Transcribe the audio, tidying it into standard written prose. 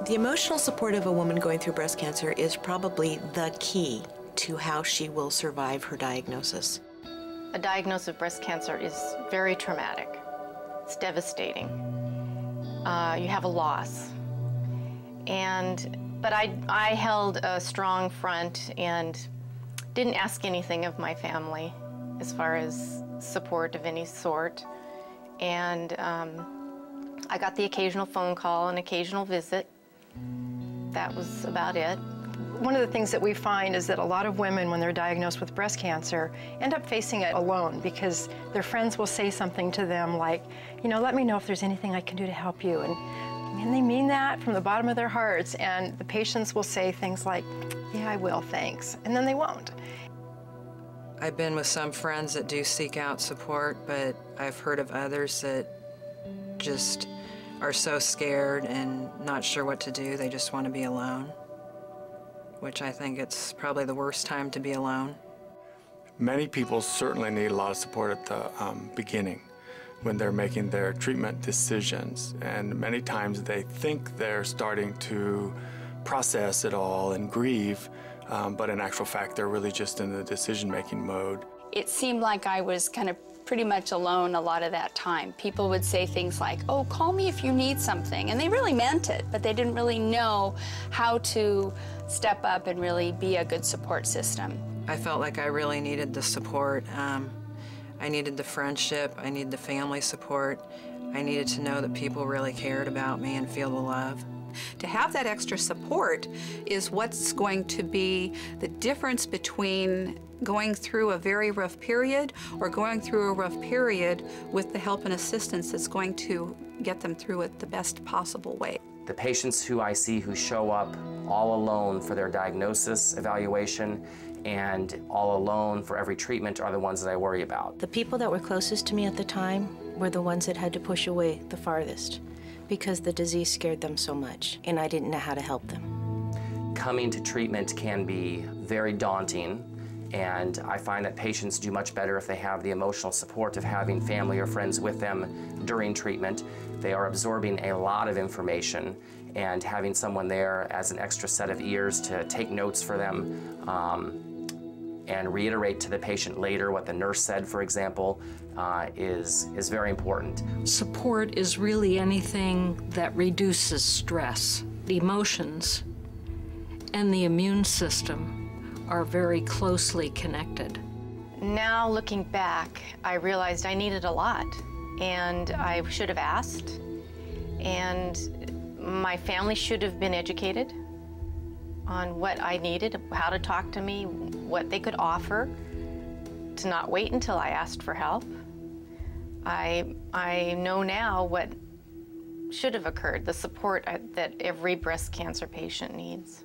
The emotional support of a woman going through breast cancer is probably the key to how she will survive her diagnosis. A diagnosis of breast cancer is very traumatic. It's devastating. You have a loss. But I held a strong front and didn't ask anything of my family as far as support of any sort. And I got the occasional phone call, an occasional visit. That was about it. One of the things that we find is that a lot of women, when they're diagnosed with breast cancer, end up facing it alone because their friends will say something to them like, you know, let me know if there's anything I can do to help you. And they mean that from the bottom of their hearts. And the patients will say things like, yeah, I will, thanks. And then they won't. I've been with some friends that do seek out support, but I've heard of others that just are so scared and not sure what to do. They just want to be alone, which I think it's probably the worst time to be alone. Many people certainly need a lot of support at the beginning when they're making their treatment decisions. And many times they think they're starting to process it all and grieve, but in actual fact, they're really just in the decision-making mode. It seemed like I was kind of pretty much alone a lot of that time. People would say things like, oh, call me if you need something. And they really meant it, but they didn't really know how to step up and really be a good support system. I felt like I really needed the support. I needed the friendship, I needed the family support. I needed to know that people really cared about me and feel the love. To have that extra support is what's going to be the difference between going through a very rough period or going through a rough period with the help and assistance that's going to get them through it the best possible way. The patients who I see who show up all alone for their diagnosis evaluation and all alone for every treatment are the ones that I worry about. The people that were closest to me at the time were the ones that had to push away the farthest because the disease scared them so much and I didn't know how to help them. Coming to treatment can be very daunting, and I find that patients do much better if they have the emotional support of having family or friends with them during treatment. They are absorbing a lot of information, and having someone there as an extra set of ears to take notes for them and reiterate to the patient later what the nurse said, for example, is very important. Support is really anything that reduces stress. The emotions and the immune system are very closely connected. Now, looking back, I realized I needed a lot, and I should have asked, and my family should have been educated on what I needed, how to talk to me, what they could offer, to not wait until I asked for help. I know now what should have occurred, the support that every breast cancer patient needs.